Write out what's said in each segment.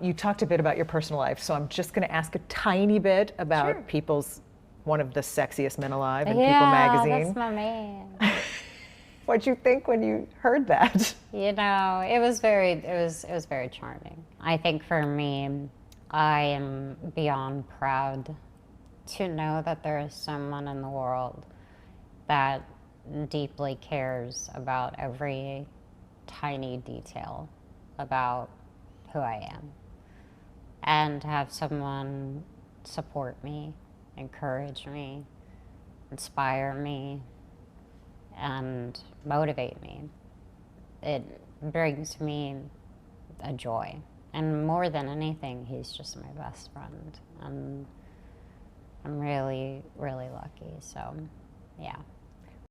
You talked a bit about your personal life, so I'm just going to ask a tiny bit about one of the sexiest men alive in People magazine. That's my man. What'd you think when you heard that? You know, it was very charming. I think for me, I am beyond proud to know that there is someone in the world that deeply cares about every tiny detail about who I am. And to have someone support me, encourage me, inspire me, and motivate me, it brings me a joy. And more than anything, he's just my best friend. And I'm really, really lucky. So, yeah.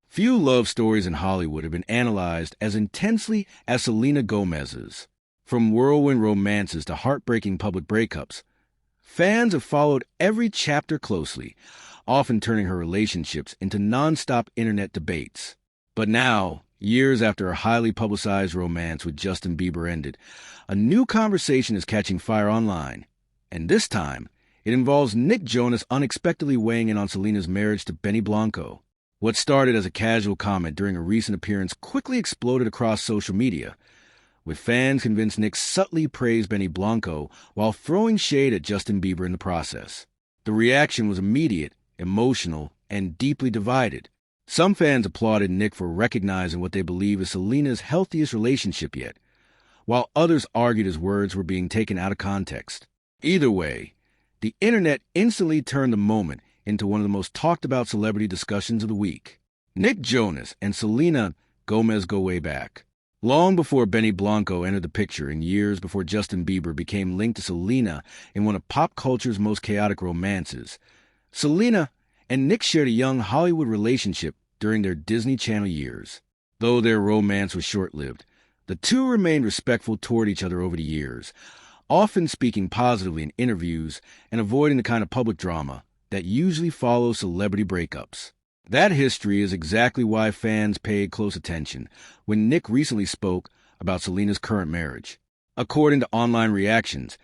Few love stories in Hollywood have been analyzed as intensely as Selena Gomez's. From whirlwind romances to heartbreaking public breakups, fans have followed every chapter closely, often turning her relationships into nonstop internet debates. But now, years after a highly publicized romance with Justin Bieber ended, a new conversation is catching fire online. And this time, it involves Nick Jonas unexpectedly weighing in on Selena's marriage to Benny Blanco. What started as a casual comment during a recent appearance quickly exploded across social media, with fans convinced Nick subtly praised Benny Blanco while throwing shade at Justin Bieber in the process. The reaction was immediate, emotional, and deeply divided. Some fans applauded Nick for recognizing what they believe is Selena's healthiest relationship yet, while others argued his words were being taken out of context. Either way, the internet instantly turned the moment into one of the most talked-about celebrity discussions of the week. Nick Jonas and Selena Gomez go way back. Long before Benny Blanco entered the picture and years before Justin Bieber became linked to Selena in one of pop culture's most chaotic romances, Selena and Nick shared a young Hollywood relationship during their Disney Channel years. Though their romance was short-lived, the two remained respectful toward each other over the years, often speaking positively in interviews and avoiding the kind of public drama that usually follows celebrity breakups. That history is exactly why fans paid close attention when Nick recently spoke about Selena's current marriage. According to online reactions,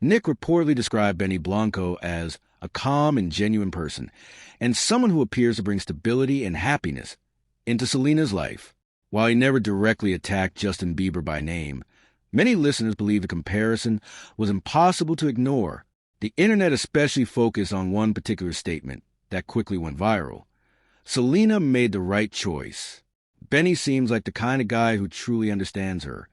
Nick reportedly described Benny Blanco as a calm and genuine person, and someone who appears to bring stability and happiness into Selena's life. While he never directly attacked Justin Bieber by name, many listeners believe the comparison was impossible to ignore. The internet especially focused on one particular statement that quickly went viral. Selena made the right choice. Benny seems like the kind of guy who truly understands her.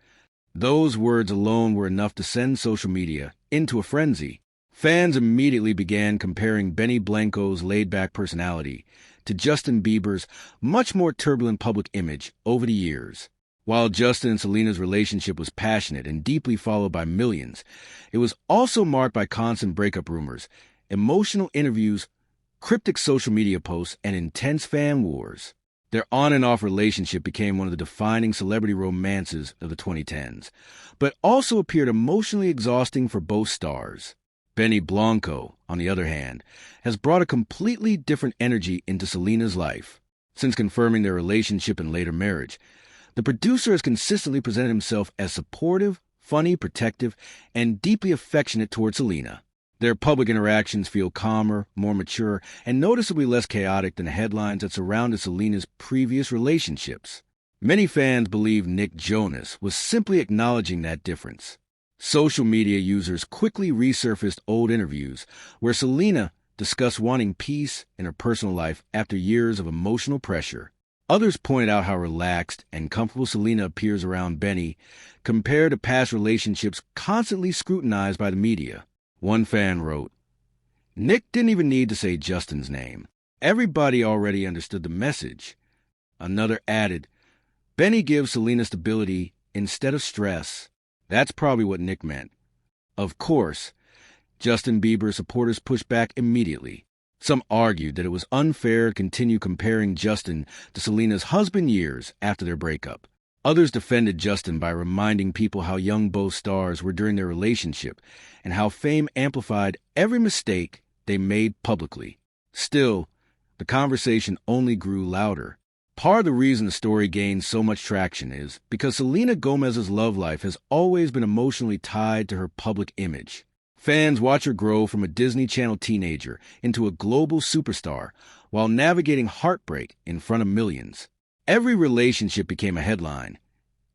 Those words alone were enough to send social media into a frenzy. Fans immediately began comparing Benny Blanco's laid-back personality to Justin Bieber's much more turbulent public image over the years. While Justin and Selena's relationship was passionate and deeply followed by millions, it was also marked by constant breakup rumors, emotional interviews, cryptic social media posts, and intense fan wars. Their on and off relationship became one of the defining celebrity romances of the 2010s, but also appeared emotionally exhausting for both stars. Benny Blanco, on the other hand, has brought a completely different energy into Selena's life. Since confirming their relationship and later marriage, the producer has consistently presented himself as supportive, funny, protective, and deeply affectionate towards Selena. Their public interactions feel calmer, more mature, and noticeably less chaotic than the headlines that surrounded Selena's previous relationships. Many fans believe Nick Jonas was simply acknowledging that difference. Social media users quickly resurfaced old interviews where Selena discussed wanting peace in her personal life after years of emotional pressure. Others pointed out how relaxed and comfortable Selena appears around Benny compared to past relationships constantly scrutinized by the media. One fan wrote, "Nick didn't even need to say Justin's name. Everybody already understood the message." Another added, "Benny gives Selena stability instead of stress." That's probably what Nick meant. Of course, Justin Bieber's supporters pushed back immediately. Some argued that it was unfair to continue comparing Justin to Selena's husband years after their breakup. Others defended Justin by reminding people how young both stars were during their relationship and how fame amplified every mistake they made publicly. Still, the conversation only grew louder. Part of the reason the story gained so much traction is because Selena Gomez's love life has always been emotionally tied to her public image. Fans watch her grow from a Disney Channel teenager into a global superstar while navigating heartbreak in front of millions. Every relationship became a headline.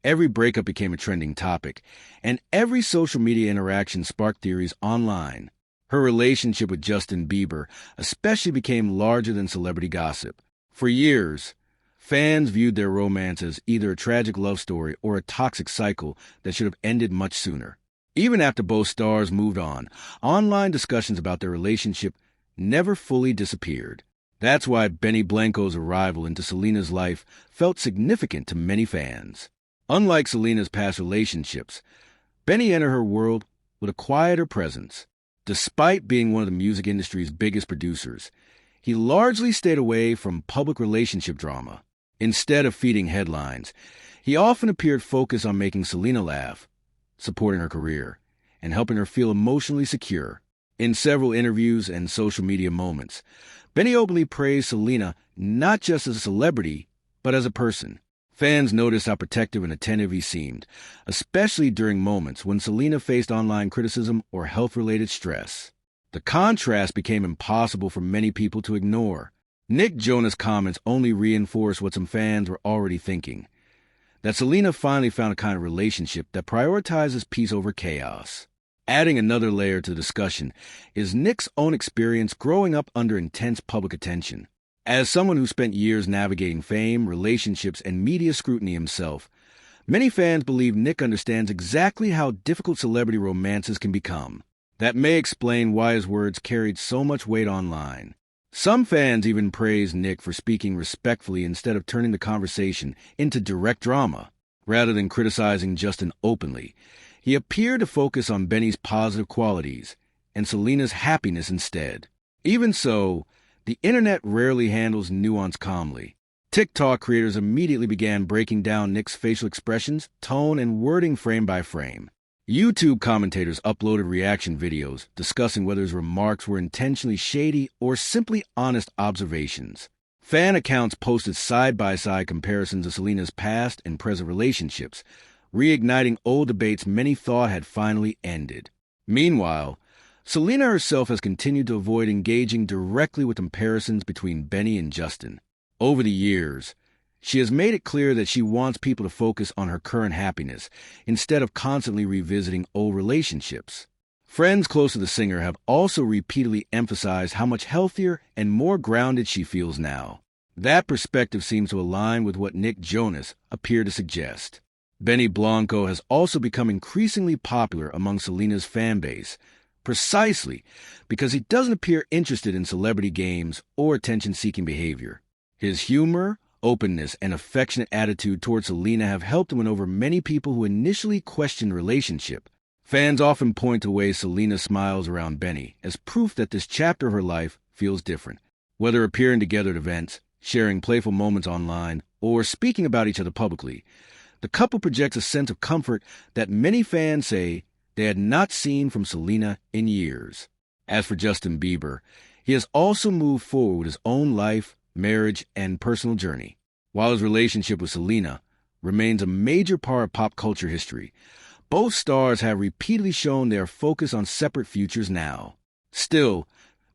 Every breakup became a trending topic, and every social media interaction sparked theories online. Her relationship with Justin Bieber especially became larger than celebrity gossip. For years, fans viewed their romance as either a tragic love story or a toxic cycle that should have ended much sooner. Even after both stars moved on, online discussions about their relationship never fully disappeared. That's why Benny Blanco's arrival into Selena's life felt significant to many fans. Unlike Selena's past relationships, Benny entered her world with a quieter presence. Despite being one of the music industry's biggest producers, he largely stayed away from public relationship drama. Instead of feeding headlines, he often appeared focused on making Selena laugh, supporting her career, and helping her feel emotionally secure. In several interviews and social media moments, Benny openly praised Selena not just as a celebrity, but as a person. Fans noticed how protective and attentive he seemed, especially during moments when Selena faced online criticism or health-related stress. The contrast became impossible for many people to ignore. Nick Jonas' comments only reinforced what some fans were already thinking, that Selena finally found a kind of relationship that prioritizes peace over chaos. Adding another layer to the discussion is Nick's own experience growing up under intense public attention. As someone who spent years navigating fame, relationships, and media scrutiny himself, many fans believe Nick understands exactly how difficult celebrity romances can become. That may explain why his words carried so much weight online. Some fans even praised Nick for speaking respectfully instead of turning the conversation into direct drama. Rather than criticizing Justin openly, he appeared to focus on Benny's positive qualities and Selena's happiness instead. Even so, the internet rarely handles nuance calmly. TikTok creators immediately began breaking down Nick's facial expressions, tone, and wording frame by frame. YouTube commentators uploaded reaction videos discussing whether his remarks were intentionally shady or simply honest observations. Fan accounts posted side-by-side comparisons of Selena's past and present relationships, reigniting old debates many thought had finally ended. Meanwhile, Selena herself has continued to avoid engaging directly with comparisons between Benny and Justin. Over the years, she has made it clear that she wants people to focus on her current happiness instead of constantly revisiting old relationships. Friends close to the singer have also repeatedly emphasized how much healthier and more grounded she feels now. That perspective seems to align with what Nick Jonas appeared to suggest. Benny Blanco has also become increasingly popular among Selena's fan base, precisely because he doesn't appear interested in celebrity games or attention-seeking behavior. His humor, openness, and affectionate attitude towards Selena have helped him win over many people who initially questioned the relationship. Fans often point to ways Selena smiles around Benny as proof that this chapter of her life feels different. Whether appearing together at events, sharing playful moments online, or speaking about each other publicly, the couple projects a sense of comfort that many fans say they had not seen from Selena in years. As for Justin Bieber, he has also moved forward with his own life, marriage, and personal journey. While his relationship with Selena remains a major part of pop culture history, both stars have repeatedly shown they are focused on separate futures now. Still,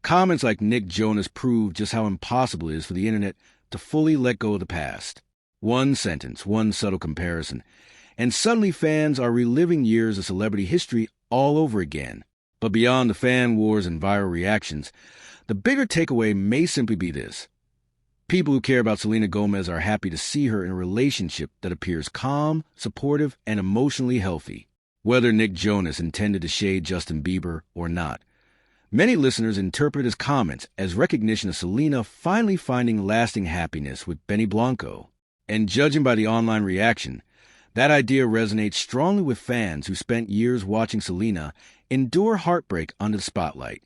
comments like Nick Jonas prove just how impossible it is for the internet to fully let go of the past. One sentence, one subtle comparison, and suddenly fans are reliving years of celebrity history all over again. But beyond the fan wars and viral reactions, the bigger takeaway may simply be this. People who care about Selena Gomez are happy to see her in a relationship that appears calm, supportive, and emotionally healthy. Whether Nick Jonas intended to shade Justin Bieber or not, many listeners interpret his comments as recognition of Selena finally finding lasting happiness with Benny Blanco. And judging by the online reaction, that idea resonates strongly with fans who spent years watching Selena endure heartbreak under the spotlight.